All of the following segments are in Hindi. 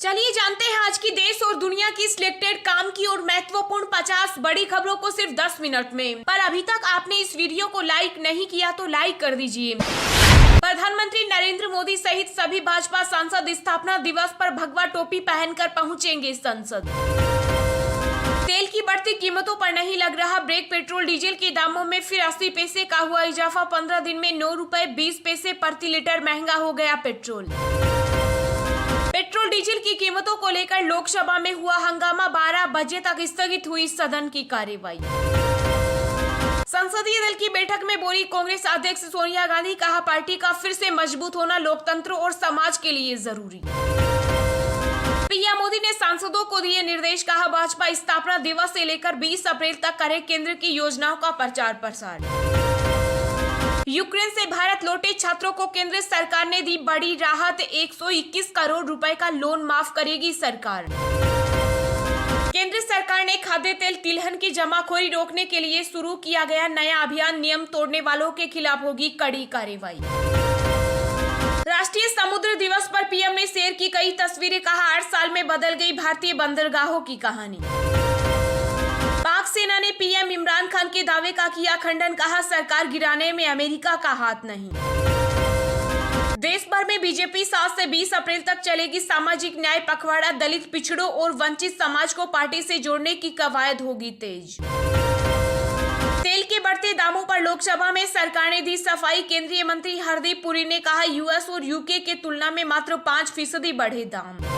चलिए जानते हैं आज की देश और दुनिया की सिलेक्टेड काम की और महत्वपूर्ण 50 बड़ी खबरों को सिर्फ 10 मिनट में। पर अभी तक आपने इस वीडियो को लाइक नहीं किया तो लाइक कर दीजिए। प्रधानमंत्री नरेंद्र मोदी सहित सभी भाजपा सांसद स्थापना दिवस पर भगवा टोपी पहनकर पहुंचेंगे संसद। तेल की बढ़ती कीमतों पर नहीं लग रहा ब्रेक। पेट्रोल डीजल के दामों में फिर 80 पैसे का हुआ इजाफा। 15 दिन में 9 रुपए 20 पैसे प्रति लीटर महंगा हो गया पेट्रोल डीजल की कीमतों को लेकर लोकसभा में हुआ हंगामा। 12 बजे तक स्थगित हुई सदन की कार्यवाही। संसदीय दल की बैठक में बोली कांग्रेस अध्यक्ष सोनिया गांधी। कहा पार्टी का फिर से मजबूत होना लोकतंत्र और समाज के लिए जरूरी। पीएम मोदी ने सांसदों को दिए निर्देश। कहा भाजपा स्थापना दिवस से लेकर 20 अप्रैल तक करे केंद्र की योजनाओं का प्रचार प्रसार। यूक्रेन से भारत लौटे छात्रों को केंद्र सरकार ने दी बड़ी राहत। 121 करोड़ रुपए का लोन माफ करेगी सरकार। केंद्र सरकार ने खाद्य तेल तिलहन की जमाखोरी रोकने के लिए शुरू किया गया नया अभियान। नियम तोड़ने वालों के खिलाफ होगी कड़ी कार्रवाई। राष्ट्रीय समुद्र दिवस पर पीएम ने शेयर की कई तस्वीरें। कहा 8 साल में बदल गई भारतीय बंदरगाहों की कहानी। पाक सेना ने पीएम इमरान खान के दावे का किया खंडन। कहा सरकार गिराने में अमेरिका का हाथ नहीं। देश भर में बीजेपी 7 से 20 अप्रैल तक चलेगी सामाजिक न्याय पखवाड़ा। दलित पिछड़ों और वंचित समाज को पार्टी से जोड़ने की कवायद होगी तेज। तेल के बढ़ते दामों पर लोकसभा में सरकार ने दी सफाई। केंद्रीय मंत्री हरदीप पुरी ने कहा यूएस और यूके के तुलना में मात्र 5% बढ़े दाम।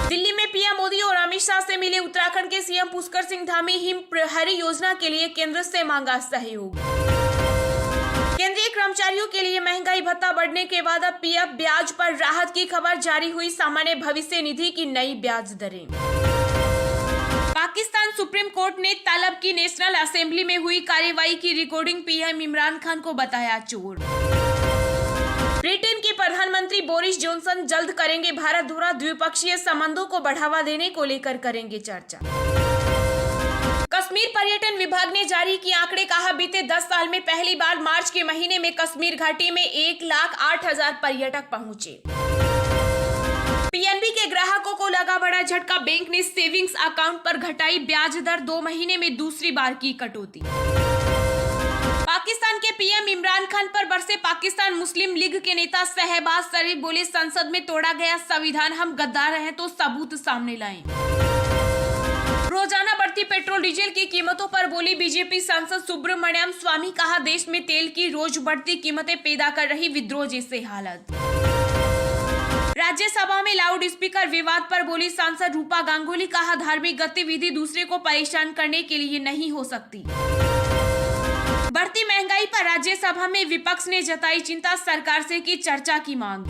दिल्ली में पीएम मोदी और अमित शाह से मिले उत्तराखंड के सीएम पुष्कर सिंह धामी। हिम प्रहरी योजना के लिए केंद्र से मांगा सहयोग। केंद्रीय कर्मचारियों के लिए महंगाई भत्ता बढ़ने के बाद अब पीएफ ब्याज पर राहत की खबर जारी हुई। सामान्य भविष्य निधि की नई ब्याज दरें। पाकिस्तान सुप्रीम कोर्ट ने तलब की नेशनल असेंबली में हुई कार्यवाही की रिकॉर्डिंग। पीएम इमरान खान को बताया चोर। ब्रिटेन के प्रधानमंत्री बोरिस जॉनसन जल्द करेंगे भारत दौरा। द्विपक्षीय संबंधों को बढ़ावा देने को लेकर करेंगे चर्चा। कश्मीर पर्यटन विभाग ने जारी किए आंकड़े। कहा बीते 10 साल में पहली बार मार्च के महीने में कश्मीर घाटी में 1,08,000 पर्यटक पहुंचे। पीएनबी के ग्राहकों को लगा बड़ा झटका। बैंक ने सेविंग्स अकाउंट पर घटाई ब्याज दर। 2 महीने में दूसरी बार की कटौती। पाकिस्तान के पीएम इमरान खान पर बरसे पाकिस्तान मुस्लिम लीग के नेता शहबाज शरीफ। बोले संसद में तोड़ा गया संविधान। हम गद्दार हैं तो सबूत सामने लाएं। रोजाना बढ़ती पेट्रोल डीजल की कीमतों पर बोली बीजेपी सांसद सुब्रमण्यम स्वामी। कहा देश में तेल की रोज बढ़ती कीमतें पैदा कर रही विद्रोह जैसे हालत। राज्यसभा में लाउड स्पीकर विवाद पर बोली सांसद रूपा गांगुली। कहा धार्मिक गतिविधि दूसरे को परेशान करने के लिए नहीं हो सकती। बढ़ती महंगाई पर राज्यसभा में विपक्ष ने जताई चिंता। सरकार से की चर्चा की मांग।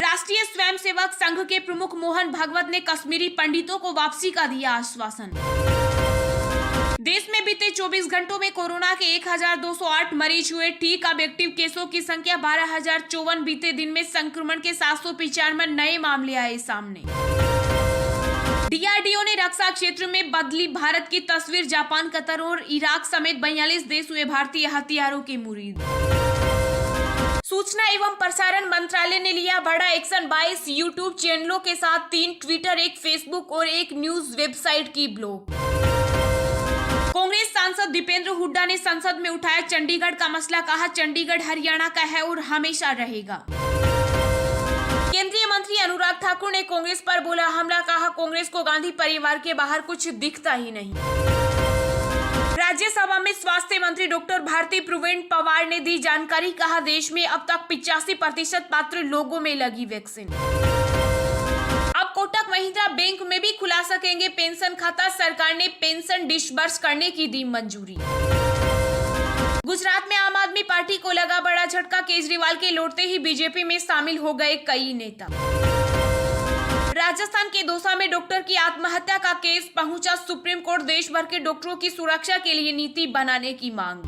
राष्ट्रीय स्वयंसेवक संघ के प्रमुख मोहन भागवत ने कश्मीरी पंडितों को वापसी का दिया आश्वासन। देश में बीते 24 घंटों में कोरोना के 1,208 मरीज हुए ठीक। अब एक्टिव केसों की संख्या 12,054। बीते दिन में संक्रमण के 795 नए मामले आए सामने। डीआरडीओ ने रक्षा क्षेत्र में बदली भारत की तस्वीर। जापान, कतर और इराक समेत 42 देश हुए भारतीय हथियारों के मुरीद। सूचना एवं प्रसारण मंत्रालय ने लिया बड़ा एक्शन। 22 यूट्यूब चैनलों के साथ 3 ट्विटर, 1 फेसबुक और 1 न्यूज वेबसाइट की ब्लॉक। कांग्रेस सांसद दीपेंद्र हुड्डा ने संसद में उठाया चंडीगढ़ का मसला। कहा चंडीगढ़ हरियाणा का है और हमेशा रहेगा। केंद्रीय मंत्री अनुराग ठाकुर ने कांग्रेस पर बोला हमला। कहा कांग्रेस को गांधी परिवार के बाहर कुछ दिखता ही नहीं। राज्यसभा में स्वास्थ्य मंत्री डॉक्टर भारती प्रवीण पवार ने दी जानकारी। कहा देश में अब तक 85% पात्र लोगों में लगी वैक्सीन। अब कोटक महिंद्रा बैंक में भी खुला सकेंगे पेंशन खाता। सरकार ने पेंशन डिसबर्स करने की दी मंजूरी। गुजरात में आम आदमी पार्टी को लगा बड़ा झटका। केजरीवाल के लौटते ही बीजेपी में शामिल हो गए कई नेता। राजस्थान के दौसा में डॉक्टर की आत्महत्या का केस पहुंचा सुप्रीम कोर्ट। देश भर के डॉक्टरों की सुरक्षा के लिए नीति बनाने की मांग।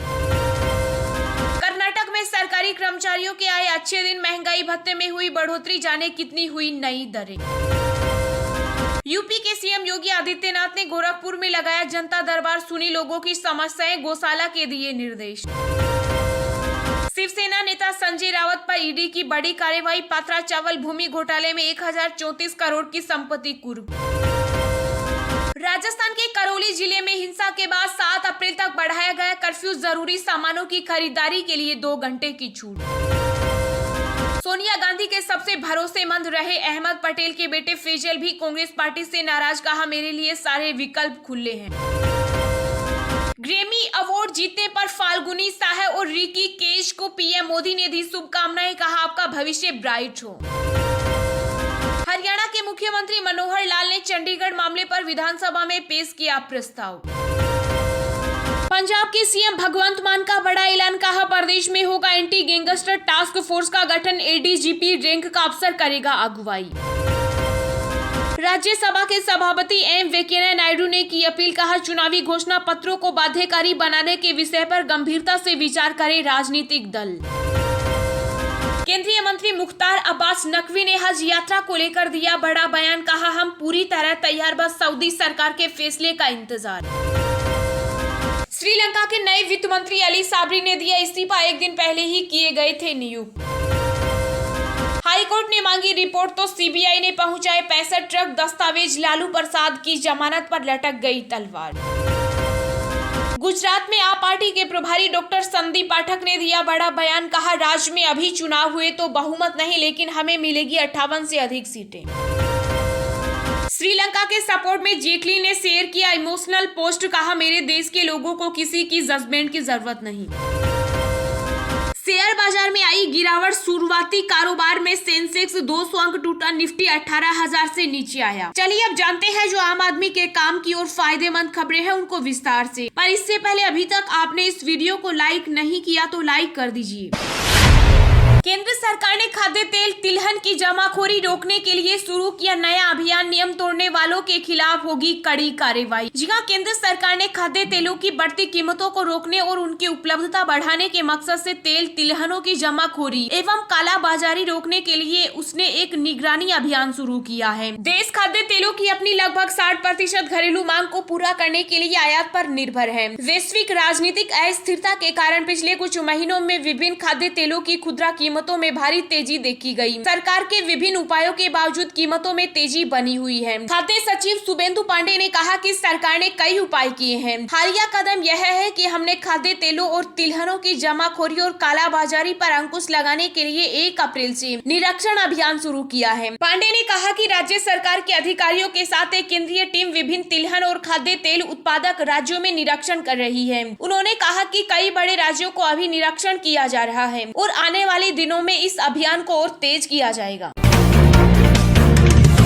कर्नाटक में सरकारी कर्मचारियों के आए अच्छे दिन। महंगाई भत्ते में हुई बढ़ोतरी। जाने कितनी हुई नई दरें। यूपी के सीएम योगी आदित्यनाथ ने गोरखपुर में लगाया जनता दरबार। सुनी लोगों की समस्याएं। गौशाला के दिए निर्देश। शिवसेना नेता संजय राउत पर ईडी की बड़ी कार्रवाई। पात्रा चावल भूमि घोटाले में 1034 करोड़ की संपत्ति कुर्क। राजस्थान के करौली जिले में हिंसा के बाद 7 अप्रैल तक बढ़ाया गया कर्फ्यू। जरूरी सामानों की खरीदारी के लिए 2 घंटे की छूट। सोनिया गांधी के सबसे भरोसेमंद रहे अहमद पटेल के बेटे फैजल भी कांग्रेस पार्टी से नाराज। कहा, मेरे लिए सारे विकल्प खुले हैं। ग्रैमी अवार्ड जीतने पर फाल्गुनी साह और रिकी केश को पीएम मोदी ने दी शुभकामनाएं। कहा, आपका भविष्य ब्राइट हो। हरियाणा के मुख्यमंत्री मनोहर लाल ने चंडीगढ़ मामले पर विधानसभा में पेश किया प्रस्ताव। पंजाब के सीएम भगवंत मान का बड़ा ऐलान। कहा, प्रदेश में होगा एंटी गैंगस्टर टास्क फोर्स का गठन। एडीजीपी रैंक का अफसर करेगा अगुवाई। राज्यसभा के सभापति एम वेंकैया नायडू ने की अपील। कहा, चुनावी घोषणा पत्रों को बाध्यकारी बनाने के विषय पर गंभीरता से विचार करें राजनीतिक दल। केंद्रीय मंत्री मुख्तार अब्बास नकवी ने हज यात्रा को लेकर दिया बड़ा बयान। कहा, हम पूरी तरह तैयार, बस सऊदी सरकार के फैसले का इंतजार। श्रीलंका के नए वित्त मंत्री अली साबरी ने दिया इस्तीफा। 1 दिन पहले ही किए गए थे नियुक्त। हाईकोर्ट ने मांगी रिपोर्ट तो सीबीआई ने पहुंचाए 65 ट्रक दस्तावेज। लालू प्रसाद की जमानत पर लटक गई तलवार। गुजरात में आप पार्टी के प्रभारी डॉक्टर संदीप पाठक ने दिया बड़ा बयान। कहा, राज्य में अभी चुनाव हुए तो बहुमत नहीं, लेकिन हमें मिलेगी 58 से अधिक सीटें। श्रीलंका के सपोर्ट में जेटली ने शेयर किया इमोशनल पोस्ट। कहा, मेरे देश के लोगों को किसी की जजमेंट की जरूरत नहीं। शेयर बाजार में आई गिरावट। शुरुआती कारोबार में सेंसेक्स 200 अंक टूटा। निफ्टी 18,000 से नीचे आया। चलिए अब जानते हैं जो आम आदमी के काम की और फायदेमंद खबरें हैं उनको विस्तार से। पर इससे पहले अभी तक आपने इस वीडियो को लाइक नहीं किया तो लाइक कर दीजिए। केंद्र सरकार ने खाद्य तेल तिलहन की जमाखोरी रोकने के लिए शुरू किया नया अभियान। नियम तोड़ने वालों के खिलाफ होगी कड़ी कार्रवाई। जी हां, केंद्र सरकार ने खाद्य तेलों की बढ़ती कीमतों को रोकने और उनकी उपलब्धता बढ़ाने के मकसद से तेल तिलहनों की जमाखोरी एवं कालाबाजारी रोकने के लिए उसने एक निगरानी अभियान शुरू किया है। देश खाद्य तेलों की अपनी लगभग 60% घरेलू मांग को पूरा करने के लिए आयात पर निर्भर है। वैश्विक राजनीतिक अस्थिरता के कारण पिछले कुछ महीनों में विभिन्न खाद्य तेलों की खुदरा कीमतों में भारी तेजी देखी गई। सरकार के विभिन्न उपायों के बावजूद कीमतों में तेजी बनी हुई है। खाद्य सचिव शुभेंदु पांडे ने कहा कि सरकार ने कई उपाय किए हैं। हालिया कदम यह है कि हमने खाद्य तेलों और तिलहनों की जमाखोरी और कालाबाजारी पर अंकुश लगाने के लिए 1 अप्रैल से निरीक्षण अभियान शुरू किया है। पांडे ने कहा कि राज्य सरकार के अधिकारियों के साथ एक केंद्रीय टीम विभिन्न तिलहन और खाद्य तेल उत्पादक राज्यों में निरीक्षण कर रही है। उन्होंने कहा कि कई बड़े राज्यों को अभी निरीक्षण किया जा रहा है और आने वाले दिनों में इस अभियान को और तेज किया जाएगा।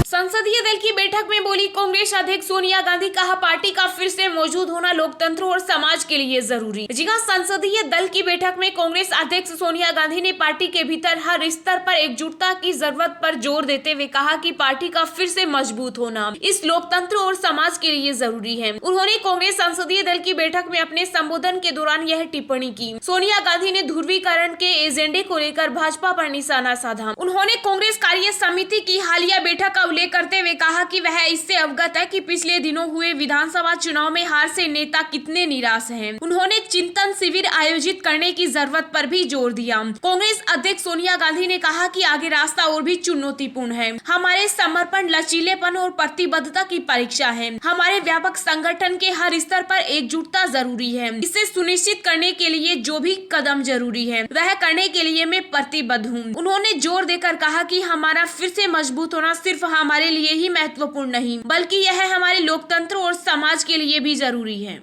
संसदीय दल की बैठक में बोली कांग्रेस अध्यक्ष सोनिया गांधी। कहा, पार्टी का फिर से मौजूद होना लोकतंत्र और समाज के लिए जरूरी। जी हां, संसदीय दल की बैठक में कांग्रेस अध्यक्ष सोनिया गांधी ने पार्टी के भीतर हर स्तर पर एकजुटता की जरूरत पर जोर देते हुए कहा कि पार्टी का फिर से मजबूत होना इस लोकतंत्र और समाज के लिए जरूरी है। उन्होंने कांग्रेस संसदीय दल की बैठक में अपने संबोधन के दौरान यह टिप्पणी की। सोनिया गांधी ने ध्रुवीकरण के एजेंडे को लेकर भाजपा पर निशाना साधा। उन्होंने कांग्रेस कार्य समिति की हालिया बैठक का उल्लेख करते हुए कहा कि वह इससे अवगत है कि पिछले दिनों हुए विधानसभा चुनाव में हार से नेता कितने निराश हैं। उन्होंने चिंतन शिविर आयोजित करने की जरूरत पर भी जोर दिया। कांग्रेस अध्यक्ष सोनिया गांधी ने कहा कि आगे रास्ता और भी चुनौतीपूर्ण है। हमारे समर्पण, लचीलेपन और प्रतिबद्धता की परीक्षा है। हमारे व्यापक संगठन के हर स्तर पर एकजुटता जरूरी है। इसे सुनिश्चित करने के लिए जो भी कदम जरूरी है वह करने के लिए मैं प्रतिबद्ध हूँ। उन्होंने जोर देकर कहा कि हमारा फिर से मजबूत होना सिर्फ हमारे लिए ही महत्वपूर्ण नहीं बल्कि यह हमारे लोकतंत्र और समाज के लिए भी जरूरी है।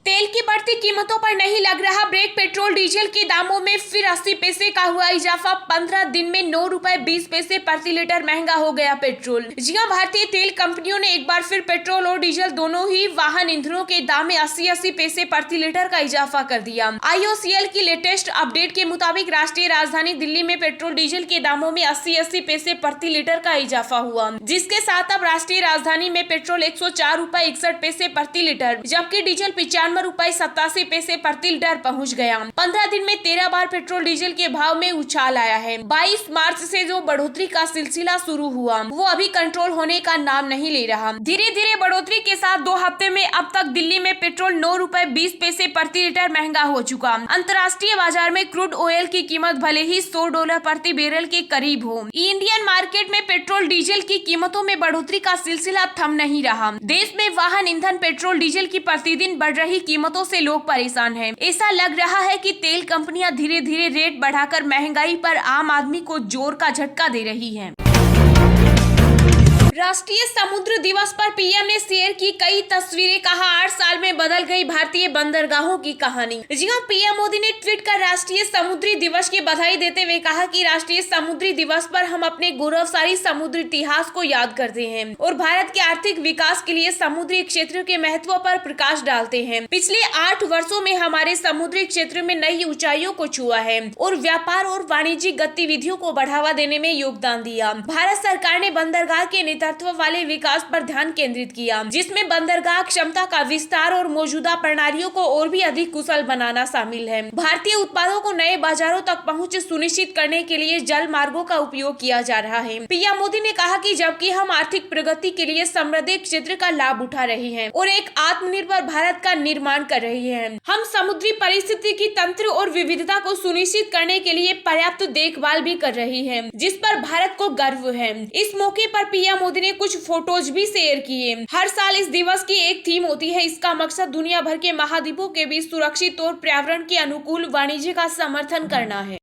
तेल की बढ़ती कीमतों पर नहीं लग रहा ब्रेक। पेट्रोल डीजल के दामों में फिर 80 पैसे का हुआ इजाफा। 15 दिन में 9 रुपए 20 पैसे प्रति लीटर महंगा हो गया पेट्रोल। जी हां, भारतीय तेल कंपनियों ने एक बार फिर पेट्रोल और डीजल दोनों ही वाहन ईंधनों के दाम में 80-80 पैसे प्रति लीटर का इजाफा कर दिया। IOCL की लेटेस्ट अपडेट के मुताबिक राष्ट्रीय राजधानी दिल्ली में पेट्रोल डीजल के दामों में 80-80 पैसे प्रति लीटर का इजाफा हुआ, जिसके साथ अब राष्ट्रीय राजधानी में पेट्रोल 104 रुपए 61 पैसे प्रति लीटर जबकि डीजल 95 ₹95.87 प्रति लीटर पहुंच गया। 15 दिन में 13 बार पेट्रोल डीजल के भाव में उछाल आया है। 22 मार्च से जो बढ़ोतरी का सिलसिला शुरू हुआ वो अभी कंट्रोल होने का नाम नहीं ले रहा। धीरे धीरे बढ़ोतरी के साथ 2 हफ्ते में अब तक दिल्ली में पेट्रोल ₹9.20 प्रति लीटर महंगा हो चुका। अंतर्राष्ट्रीय बाजार में क्रूड ऑयल की कीमत भले ही $100 प्रति बैरल के करीब हो, इंडियन मार्केट में पेट्रोल डीजल की कीमतों में बढ़ोतरी का सिलसिला थम नहीं रहा। देश में वाहन ईंधन पेट्रोल डीजल की प्रतिदिन बढ़ रही कीमतों से लोग परेशान हैं। ऐसा लग रहा है कि तेल कंपनियां धीरे धीरे रेट बढ़ाकर महंगाई पर आम आदमी को जोर का झटका दे रही हैं। राष्ट्रीय समुद्र दिवस पर पीएम ने शेयर की कई तस्वीरें, कहा 8 साल में बदल गई भारतीय बंदरगाहों की कहानी। जी हां, पीएम मोदी ने ट्वीट कर राष्ट्रीय समुद्री दिवस की बधाई देते हुए कहा कि राष्ट्रीय समुद्री दिवस पर हम अपने गौरवशाली समुद्री इतिहास को याद करते हैं और भारत के आर्थिक विकास के लिए समुद्री क्षेत्र के महत्व पर प्रकाश डालते हैं। पिछले 8 वर्षों में हमारे समुद्री क्षेत्र में नई ऊंचाइयों को छुआ है और व्यापार और वाणिज्यिक गतिविधियों को बढ़ावा देने में योगदान दिया। भारत सरकार ने बंदरगाह के नेतृत्व वाले विकास पर ध्यान केंद्रित किया, जिसमें बंदरगाह क्षमता का विस्तार और मौजूदा प्रणालियों को और भी अधिक कुशल बनाना शामिल है। भारतीय उत्पादों को नए बाजारों तक पहुंच सुनिश्चित करने के लिए जल मार्गों का उपयोग किया जा रहा है। पीएम मोदी ने कहा कि जबकि हम आर्थिक प्रगति के लिए समृद्धि क्षेत्र का लाभ उठा रहे हैं और एक आत्मनिर्भर भारत का निर्माण कर रहे हैं, हम समुद्री परिस्थितिकी तंत्र और विविधता को सुनिश्चित करने के लिए पर्याप्त देखभाल भी कर रही है, जिस पर भारत को गर्व है। इस मौके पर पीएम मोदी ने कुछ फोटोज भी शेयर किए। हर साल इस दिवस की एक थीम होती है। इसका मकसद दुनिया भर के महाद्वीपों के बीच सुरक्षित और पर्यावरण के अनुकूल वाणिज्य का समर्थन करना है।